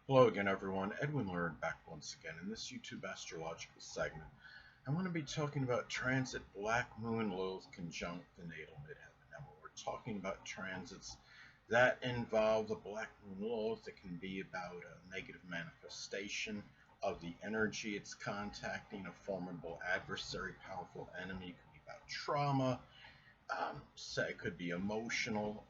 Hello again, everyone. Edwin Learnard back once again in this YouTube astrological segment. I'm going to be talking about transit Black Moon Lilith Conjunct Natal Midheaven. Now, when we're talking about transits that involve the Black Moon Lilith, it can be about a negative manifestation of the energy it's contacting, a formidable adversary, powerful enemy. It could be about trauma. It could be emotional.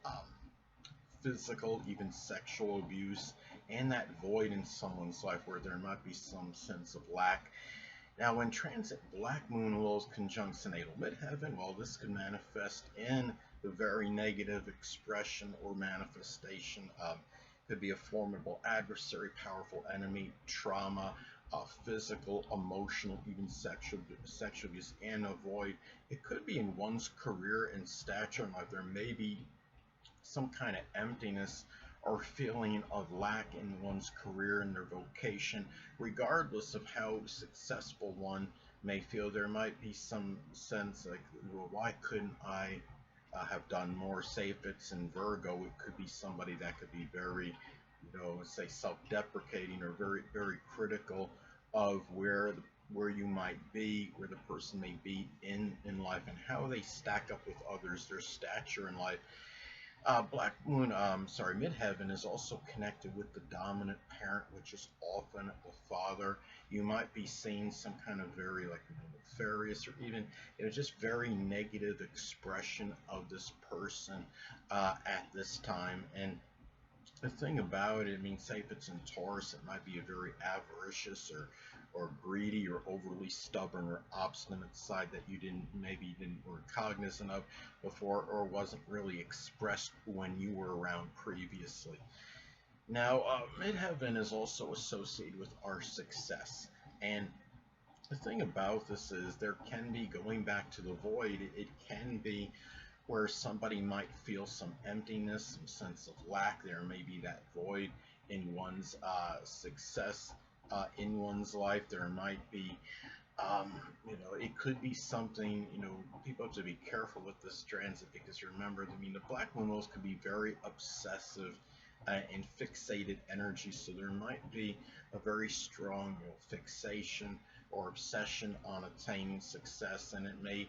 Physical, even sexual abuse, and that void in someone's life where there might be some sense of lack. Now, when transit Black Moon Lilith conjuncts natal midheaven, well, this could manifest in the very negative expression or manifestation. Could be a formidable adversary, powerful enemy, trauma, physical, emotional, even sexual abuse, and a void. It could be in one's career and stature. Like there may be some kind of emptiness or feeling of lack in one's career and their vocation, regardless of how successful one may feel. There might be some sense like, well, why couldn't I have done more? Say if it's in Virgo, it could be somebody that could be very, say self-deprecating or very, very critical of where you might be, where the person may be in life, and how they stack up with others, their stature in life. Midheaven is also connected with the dominant parent, which is often the father. You might be seeing some kind of very like nefarious or even just very negative expression of this person at this time. And the thing about it, I mean, say if it's in Taurus, it might be a very avaricious or greedy or overly stubborn or obstinate side that you maybe didn't were cognizant of before or wasn't really expressed when you were around previously. Now, midheaven is also associated with our success, and the thing about this is there can be, going back to the void, it can be where somebody might feel some emptiness, some sense of lack. There may be that void in one's success in one's life. There might be, it could be something, people have to be careful with this transit because remember, I mean, the Black Moon Lilith could be very obsessive and fixated energy. So there might be a very strong fixation or obsession on attaining success, and it may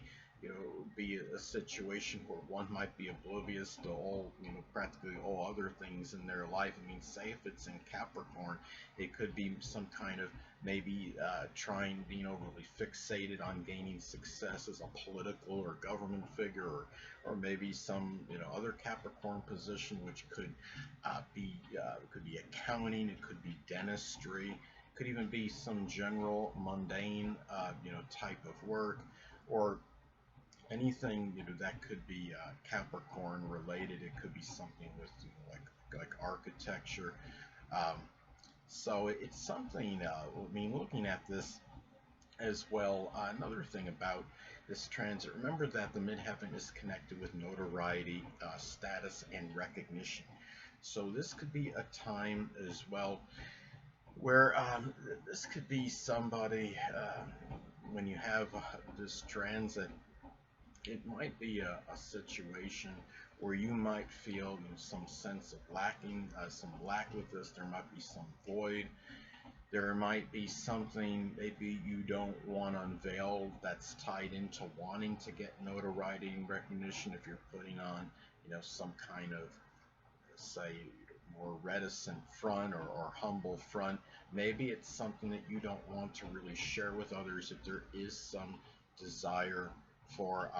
be a situation where one might be oblivious to all, practically all other things in their life. I mean, say if it's in Capricorn, it could be some kind of maybe being overly fixated on gaining success as a political or government figure, or maybe some, other Capricorn position, which could could be accounting, it could be dentistry, could even be some general mundane, type of work, or anything that could be Capricorn related. It could be something with like architecture. Um, so it's something. I mean, looking at this as well. Another thing about this transit. Remember that the midheaven is connected with notoriety, status, and recognition. So this could be a time as well where this could be somebody when you have this transit, it might be a situation where you might feel some sense of lacking, some lack with this. There might be some void. There might be something maybe you don't want to unveil that's tied into wanting to get notoriety and recognition. If you're putting on, some kind of, say, more reticent front or humble front, maybe it's something that you don't want to really share with others if there is some desire for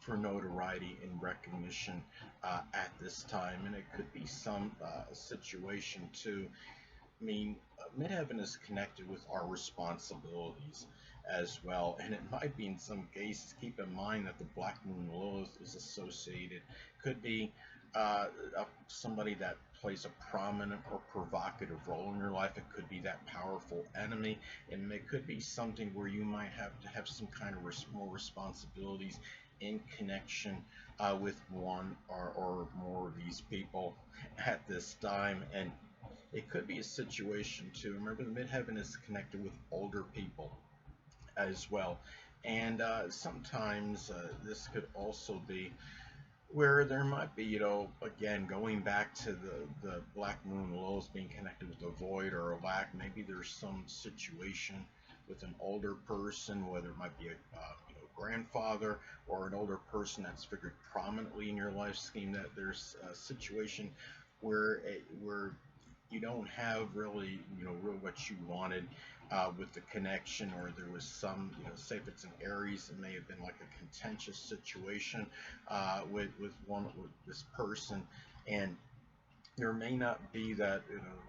notoriety and recognition at this time. And it could be some situation too. I mean, midheaven is connected with our responsibilities as well, and it might be in some cases. Keep in mind that the Black Moon Lilith is associated, could be somebody that plays a prominent or provocative role in your life. It could be that powerful enemy, and it could be something where you might have to have some kind of more responsibilities in connection with one or more of these people at this time. And it could be a situation too. Remember, the midheaven is connected with older people as well, and sometimes this could also be where there might be, again, going back to the Black Moon Lilith being connected with a void or a lack, maybe there's some situation with an older person, whether it might be a grandfather or an older person that's figured prominently in your life scheme, that there's a situation where you don't have really, real what you wanted with the connection, or there was some, say if it's an Aries, it may have been like a contentious situation with this person, and there may not be that,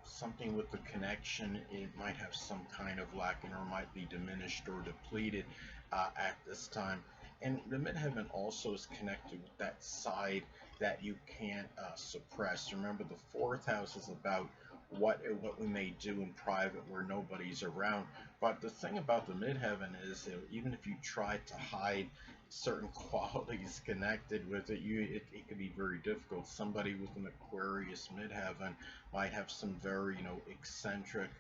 something with the connection. It might have some kind of lacking, or might be diminished or depleted at this time. And the midheaven also is connected with that side that you can't suppress. Remember, the fourth house is about what we may do in private where nobody's around. But the thing about the midheaven is, even if you try to hide certain qualities connected with it, it can be very difficult. Somebody with an Aquarius midheaven might have some very, eccentric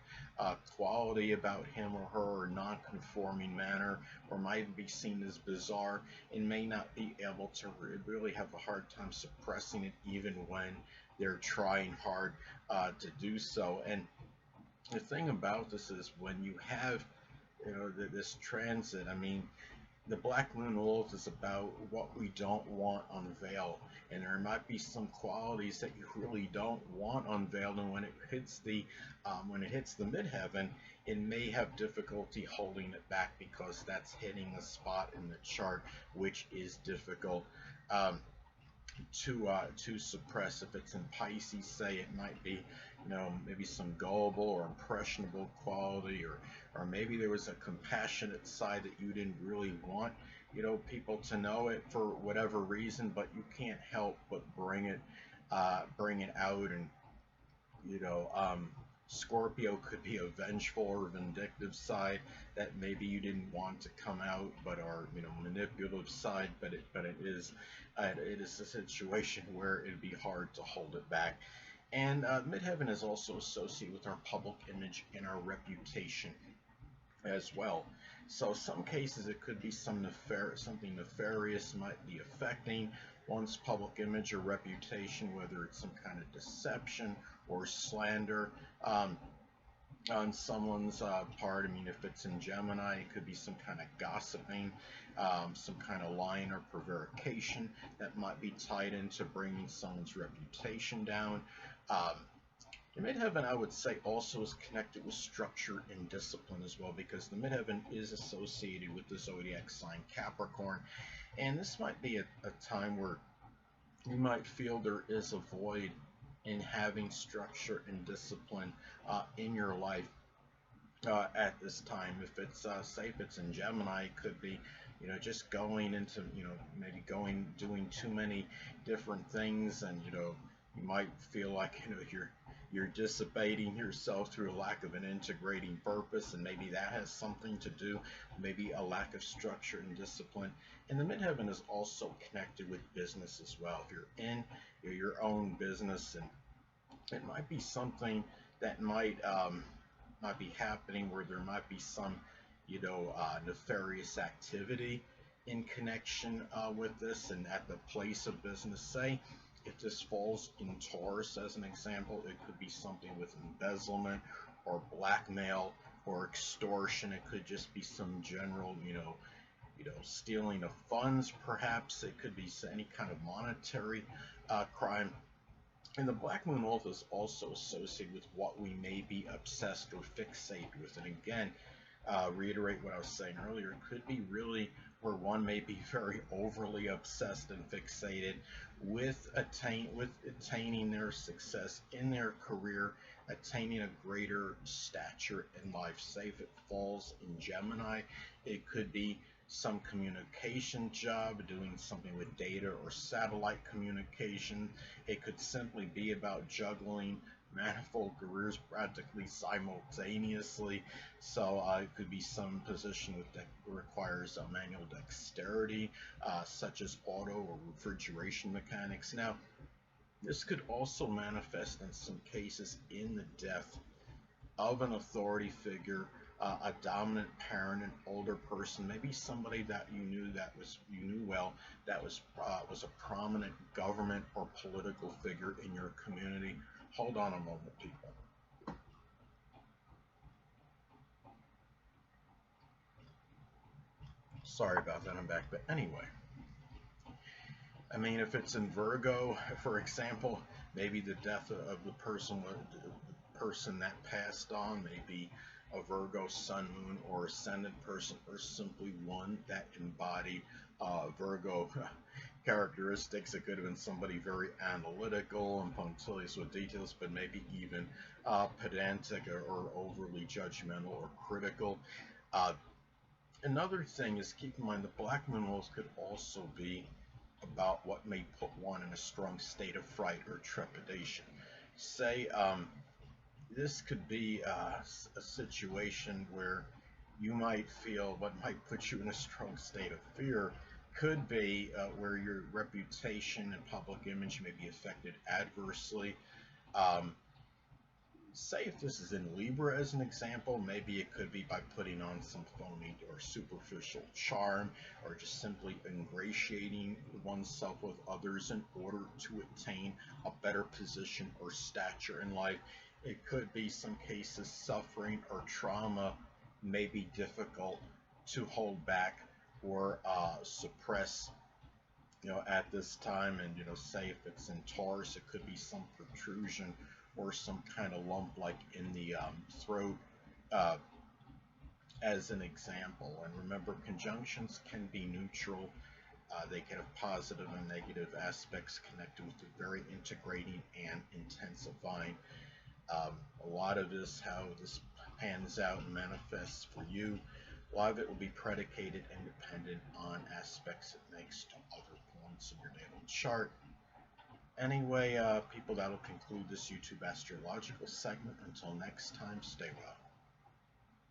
quality about him or her, or non-conforming manner, or might be seen as bizarre, and may not be able to really have a hard time suppressing it, even when they're trying hard to do so. And the thing about this is, when you have, this transit, I mean, the Black Moon Lilith is about what we don't want unveiled, and there might be some qualities that you really don't want unveiled, and when it hits the midheaven, it may have difficulty holding it back, because that's hitting a spot in the chart which is difficult to suppress. If it's in Pisces, say, it might be, maybe some gullible or impressionable quality, or maybe there was a compassionate side that you didn't really want, people to know it for whatever reason, but you can't help but bring it out. And Scorpio could be a vengeful or vindictive side that maybe you didn't want to come out, but are, manipulative side, but it is a situation where it'd be hard to hold it back. And midheaven is also associated with our public image and our reputation as well. So some cases it could be something nefarious might be affecting one's public image or reputation, whether it's some kind of deception or slander on someone's part. I mean, if it's in Gemini, it could be some kind of gossiping, some kind of lying or prevarication that might be tied into bringing someone's reputation down. The midheaven, I would say, also is connected with structure and discipline as well, because the midheaven is associated with the zodiac sign Capricorn, and this might be a time where you might feel there is a void in having structure and discipline in your life at this time. If it's say if it's in Gemini, it could be, just going into, maybe doing too many different things, and you might feel like, you're dissipating yourself through a lack of an integrating purpose, and maybe that has something to do, maybe a lack of structure and discipline. And the midheaven is also connected with business as well. If you're in your own business, and it might be something that might be happening where there might be some, nefarious activity in connection with this, and at the place of business. Say if this falls in Taurus as an example, it could be something with embezzlement or blackmail or extortion. It could just be some general, stealing of funds, perhaps. It could be any kind of monetary crime. And the Black Moon Lilith is also associated with what we may be obsessed or fixated with. And again, reiterate what I was saying earlier, it could be really where one may be very overly obsessed and fixated with attaining their success in their career, attaining a greater stature in life. Say if it falls in Gemini, it could be some communication job, doing something with data or satellite communication. It could simply be about juggling manifold careers practically simultaneously. So it could be some position that requires manual dexterity, such as auto or refrigeration mechanics. Now, this could also manifest in some cases in the death of an authority figure a dominant parent, an older person, maybe somebody that you knew well, that was a prominent government or political figure in your community. Hold on a moment, people. Sorry about that, I'm back. But anyway, I mean, if it's in Virgo, for example, maybe the death of the person that passed on, maybe a Virgo sun, moon, or ascendant person, or simply one that embodied Virgo characteristics. It could have been somebody very analytical and punctilious with details, but maybe even pedantic or overly judgmental or critical. Uh, Another thing is, keep in mind the Black Moon Lilith could also be about what may put one in a strong state of fright or trepidation. Say, this could be a situation where you might feel what might put you in a strong state of fear could be where your reputation and public image may be affected adversely. Um, Say if this is in Libra as an example, maybe it could be by putting on some phony or superficial charm, or just simply ingratiating oneself with others in order to attain a better position or stature in life. It could be some cases suffering or trauma may be difficult to hold back or suppress, at this time. And say if it's in Taurus, it could be some protrusion or some kind of lump like in the throat, uh, as an example. And remember, conjunctions can be neutral. They can have positive and negative aspects connected with the very integrating and intensifying. A lot of this, how this pans out and manifests for you, a lot of it will be predicated and dependent on aspects it makes to other points in your natal chart. Anyway, people, that'll conclude this YouTube astrological segment. Until next time, stay well.